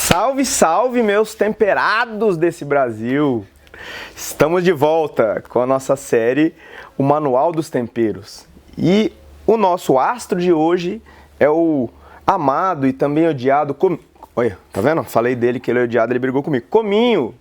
Salve, salve, meus temperados desse Brasil! Estamos de volta com a nossa série O Manual dos Temperos. E o nosso astro de hoje é o amado e também odiado... Olha, tá vendo? Falei dele que ele é odiado, ele brigou comigo. Cominho!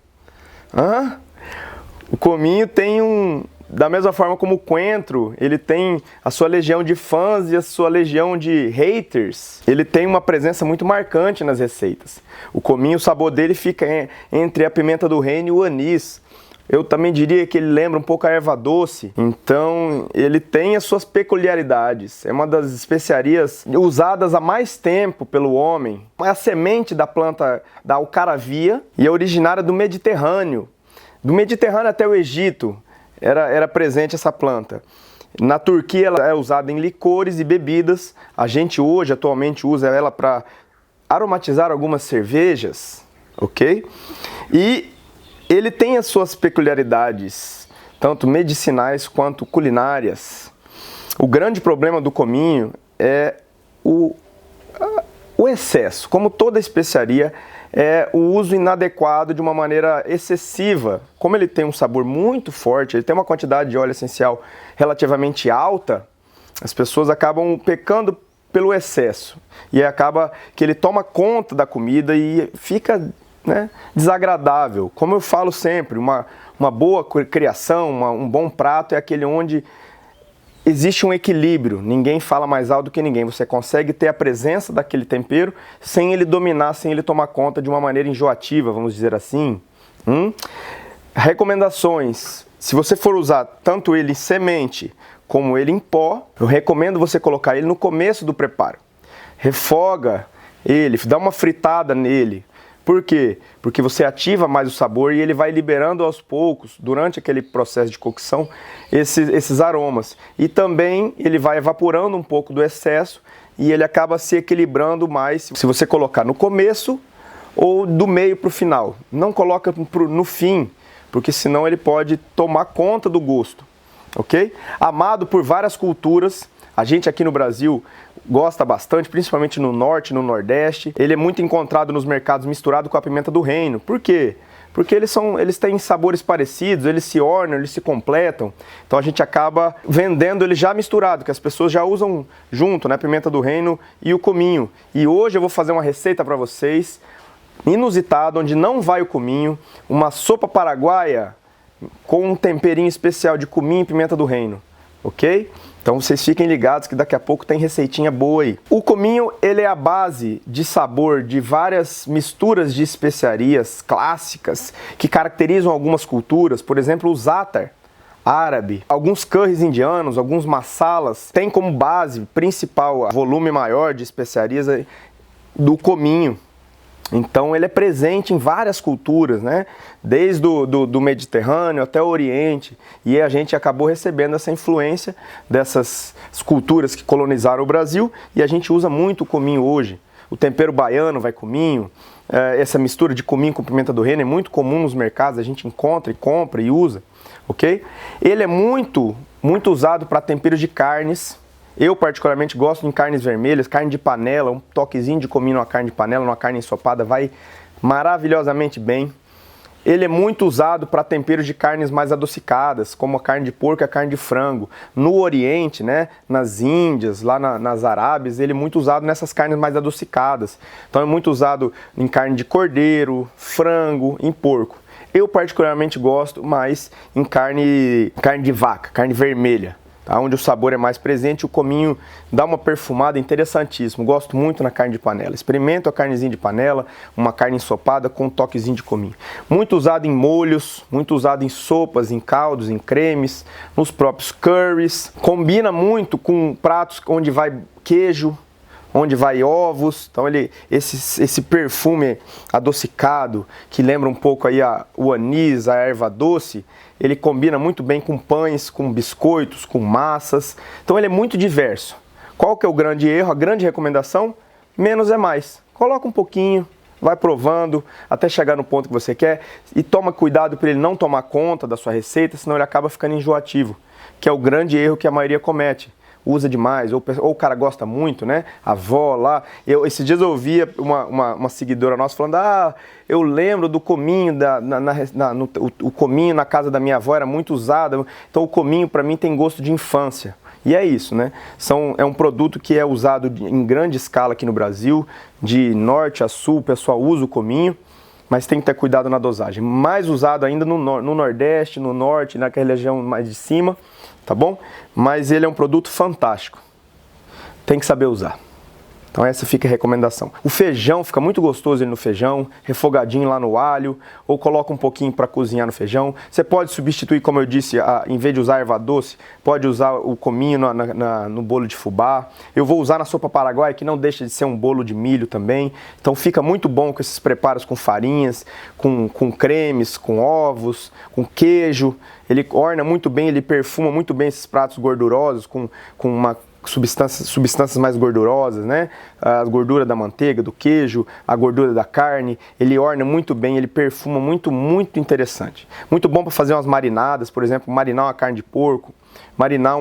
O cominho tem da mesma forma como o coentro, ele tem a sua legião de fãs e a sua legião de haters. Ele tem uma presença muito marcante nas receitas. O cominho, o sabor dele fica entre a pimenta do reino e o anis. Eu também diria que ele lembra um pouco a erva doce. Então, ele tem as suas peculiaridades. É uma das especiarias usadas há mais tempo pelo homem. É a semente da planta da alcaravia e é originária do Mediterrâneo. Do Mediterrâneo até o Egito era presente essa planta. Na Turquia ela é usada em licores e bebidas. A gente hoje, atualmente, usa ela para aromatizar algumas cervejas, ok? E ele tem as suas peculiaridades, tanto medicinais quanto culinárias. O grande problema do cominho é o excesso. Como toda especiaria, é o uso inadequado de uma maneira excessiva. Como ele tem um sabor muito forte, ele tem uma quantidade de óleo essencial relativamente alta, as pessoas acabam pecando pelo excesso. E acaba que ele toma conta da comida e fica, desagradável. Como eu falo sempre, uma boa criação, um bom prato é aquele onde existe um equilíbrio, ninguém fala mais alto do que ninguém. Você consegue ter a presença daquele tempero sem ele dominar, sem ele tomar conta de uma maneira enjoativa, vamos dizer assim. Recomendações: se você for usar tanto ele em semente como ele em pó, eu recomendo você colocar ele no começo do preparo. Refoga ele, dá uma fritada nele. Por quê? Porque você ativa mais o sabor e ele vai liberando aos poucos, durante aquele processo de cocção, esses aromas. E também ele vai evaporando um pouco do excesso e ele acaba se equilibrando mais se você colocar no começo ou do meio para o final. Não coloca no fim, porque senão ele pode tomar conta do gosto, ok? Amado por várias culturas. A gente aqui no Brasil gosta bastante, principalmente no norte, no nordeste. Ele é muito encontrado nos mercados misturado com a pimenta do reino. Por quê? Porque eles têm sabores parecidos, eles se ornam, eles se completam. Então a gente acaba vendendo ele já misturado, que as pessoas já usam junto, né? Pimenta do reino e o cominho. E hoje eu vou fazer uma receita para vocês, inusitada, onde não vai o cominho, uma sopa paraguaia com um temperinho especial de cominho e pimenta do reino, ok? Então vocês fiquem ligados que daqui a pouco tem receitinha boa aí. O cominho, ele é a base de sabor de várias misturas de especiarias clássicas que caracterizam algumas culturas. Por exemplo, o za'atar árabe, alguns curries indianos, alguns masalas, tem como base principal o volume maior de especiarias do cominho. Então ele é presente em várias culturas, desde do Mediterrâneo até o Oriente, e a gente acabou recebendo essa influência dessas culturas que colonizaram o Brasil, e a gente usa muito o cominho hoje. O tempero baiano vai cominho, essa mistura de cominho com pimenta do reino é muito comum nos mercados, a gente encontra e compra e usa, ok? Ele é muito usado para temperos de carnes. Eu particularmente gosto de carnes vermelhas, carne de panela, um toquezinho de cominho numa carne de panela, numa carne ensopada, vai maravilhosamente bem. Ele é muito usado para temperos de carnes mais adocicadas, como a carne de porco e a carne de frango. No Oriente, nas Índias, lá nas Arábias, ele é muito usado nessas carnes mais adocicadas. Então é muito usado em carne de cordeiro, frango, em porco. Eu particularmente gosto mais em carne de vaca, carne vermelha. Onde o sabor é mais presente, o cominho dá uma perfumada interessantíssima. Gosto muito na carne de panela. Experimento a carnezinha de panela, uma carne ensopada com um toquezinho de cominho. Muito usado em molhos, muito usado em sopas, em caldos, em cremes, nos próprios curries. Combina muito com pratos onde vai queijo, onde vai ovos. Então esse perfume adocicado, que lembra um pouco aí o anis, a erva doce, ele combina muito bem com pães, com biscoitos, com massas. Então ele é muito diverso. Qual que é o grande erro? A grande recomendação? Menos é mais. Coloca um pouquinho, vai provando até chegar no ponto que você quer e toma cuidado para ele não tomar conta da sua receita, senão ele acaba ficando enjoativo, que é o grande erro que a maioria comete. usa demais, ou o cara gosta muito, né? A avó lá. Esses dias eu ouvia uma seguidora nossa falando, eu lembro do cominho, o cominho na casa da minha avó era muito usado, então o cominho para mim tem gosto de infância. E é isso, né? É um produto que é usado em grande escala aqui no Brasil, de norte a sul, o pessoal usa o cominho, mas tem que ter cuidado na dosagem. Mais usado ainda no Nordeste, no Norte, naquela região mais de cima, tá bom? Mas ele é um produto fantástico. Tem que saber usar. Então essa fica a recomendação. O feijão, fica muito gostoso ele no feijão, refogadinho lá no alho, ou coloca um pouquinho para cozinhar no feijão. Você pode substituir, como eu disse, em vez de usar erva doce, pode usar o cominho no bolo de fubá. Eu vou usar na sopa paraguaia, que não deixa de ser um bolo de milho também. Então fica muito bom com esses preparos com farinhas, com cremes, com ovos, com queijo. Ele orna muito bem, ele perfuma muito bem esses pratos gordurosos, com uma substâncias mais gordurosas, né? A gordura da manteiga, do queijo, a gordura da carne, ele orna muito bem, ele perfuma muito, muito interessante. Muito bom para fazer umas marinadas, por exemplo, marinar uma carne de porco, marinar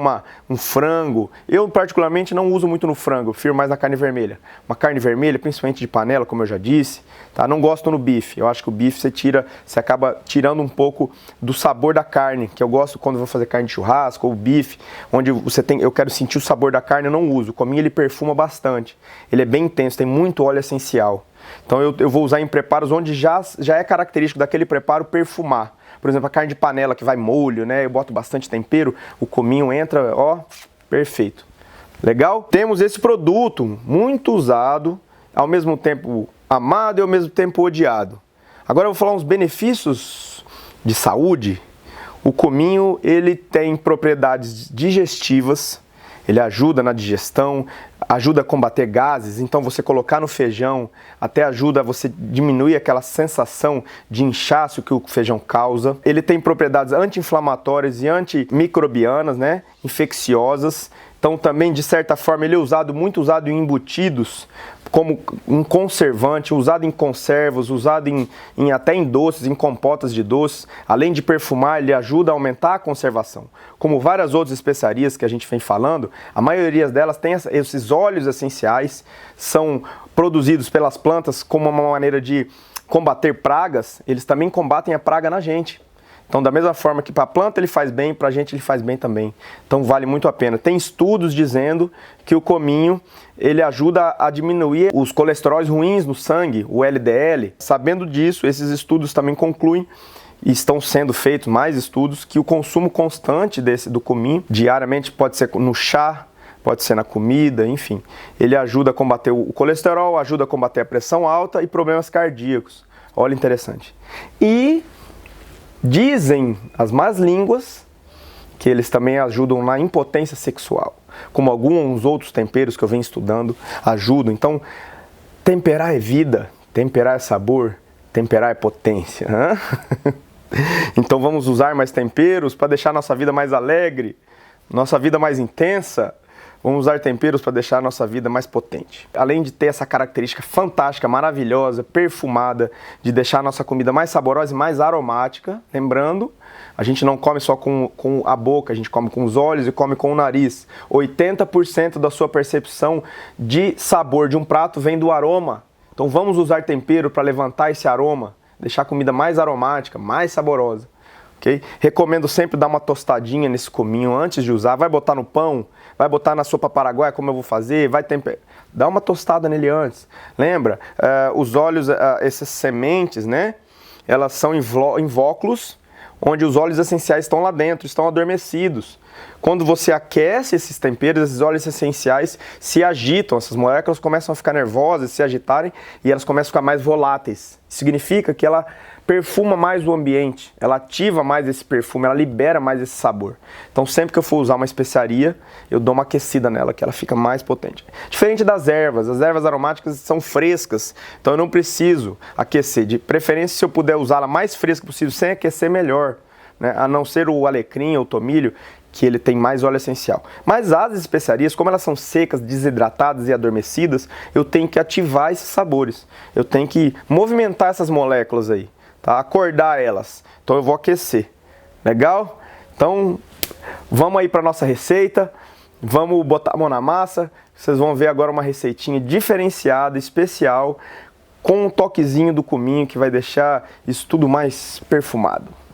um frango. Eu particularmente não uso muito no frango, eu prefiro mais na carne vermelha. Uma carne vermelha, principalmente de panela, como eu já disse, tá? Não gosto no bife. Eu acho que o bife você acaba tirando um pouco do sabor da carne, que eu gosto quando vou fazer carne de churrasco ou bife, onde eu quero sentir o sabor da carne, eu não uso. O cominho ele perfuma bastante. Ele é bem intenso, tem muito óleo essencial. Então eu vou usar em preparos onde já é característico daquele preparo perfumar. Por exemplo, a carne de panela que vai molho, né? Eu boto bastante tempero, o cominho entra, ó, perfeito. Legal? Temos esse produto muito usado, ao mesmo tempo amado e ao mesmo tempo odiado. Agora eu vou falar uns benefícios de saúde. O cominho, ele tem propriedades digestivas, ele ajuda na digestão, ajuda a combater gases, então você colocar no feijão até ajuda a você diminuir aquela sensação de inchaço que o feijão causa. Ele tem propriedades anti-inflamatórias e antimicrobianas, né? Infecciosas. Então também, de certa forma, ele é muito usado em embutidos, como um conservante, usado em conservas, usado até em doces, em compotas de doces. Além de perfumar, ele ajuda a aumentar a conservação. Como várias outras especiarias que a gente vem falando, a maioria delas tem esses óleos essenciais, são produzidos pelas plantas como uma maneira de combater pragas, eles também combatem a praga na gente. Então, da mesma forma que para a planta ele faz bem, para a gente ele faz bem também. Então, vale muito a pena. Tem estudos dizendo que o cominho ele ajuda a diminuir os colesteróis ruins no sangue, o LDL. Sabendo disso, esses estudos também concluem, e estão sendo feitos mais estudos, que o consumo constante do cominho, diariamente, pode ser no chá, pode ser na comida, enfim. Ele ajuda a combater o colesterol, ajuda a combater a pressão alta e problemas cardíacos. Olha, interessante. E dizem as más línguas que eles também ajudam na impotência sexual, como alguns outros temperos que eu venho estudando ajudam. Então, temperar é vida, temperar é sabor, temperar é potência. Então vamos usar mais temperos para deixar nossa vida mais alegre, nossa vida mais intensa. Vamos usar temperos para deixar a nossa vida mais potente. Além de ter essa característica fantástica, maravilhosa, perfumada, de deixar a nossa comida mais saborosa e mais aromática, lembrando, a gente não come só com a boca, a gente come com os olhos e come com o nariz. 80% da sua percepção de sabor de um prato vem do aroma. Então vamos usar tempero para levantar esse aroma, deixar a comida mais aromática, mais saborosa. Okay? Recomendo sempre dar uma tostadinha nesse cominho antes de usar. Vai botar no pão, vai botar na sopa paraguaia, como eu vou fazer, vai temperar. Dá uma tostada nele antes. Lembra? Os óleos, essas sementes, né? Elas são invólucros, onde os óleos essenciais estão lá dentro, estão adormecidos. Quando você aquece esses temperos, esses óleos essenciais se agitam, essas moléculas começam a ficar nervosas, se agitarem e elas começam a ficar mais voláteis. Significa que ela perfuma mais o ambiente, ela ativa mais esse perfume, ela libera mais esse sabor. Então sempre que eu for usar uma especiaria, eu dou uma aquecida nela, que ela fica mais potente. Diferente das ervas, as ervas aromáticas são frescas, então eu não preciso aquecer. De preferência, se eu puder usá-la mais fresca possível, sem aquecer, melhor. Né? A não ser o alecrim ou o tomilho, que ele tem mais óleo essencial. Mas as especiarias, como elas são secas, desidratadas e adormecidas, eu tenho que ativar esses sabores. Eu tenho que movimentar essas moléculas aí. Tá? Acordar elas. Então eu vou aquecer. Legal? Então vamos aí para nossa receita. Vamos botar a mão na massa. Vocês vão ver agora uma receitinha diferenciada, especial, com um toquezinho do cominho que vai deixar isso tudo mais perfumado.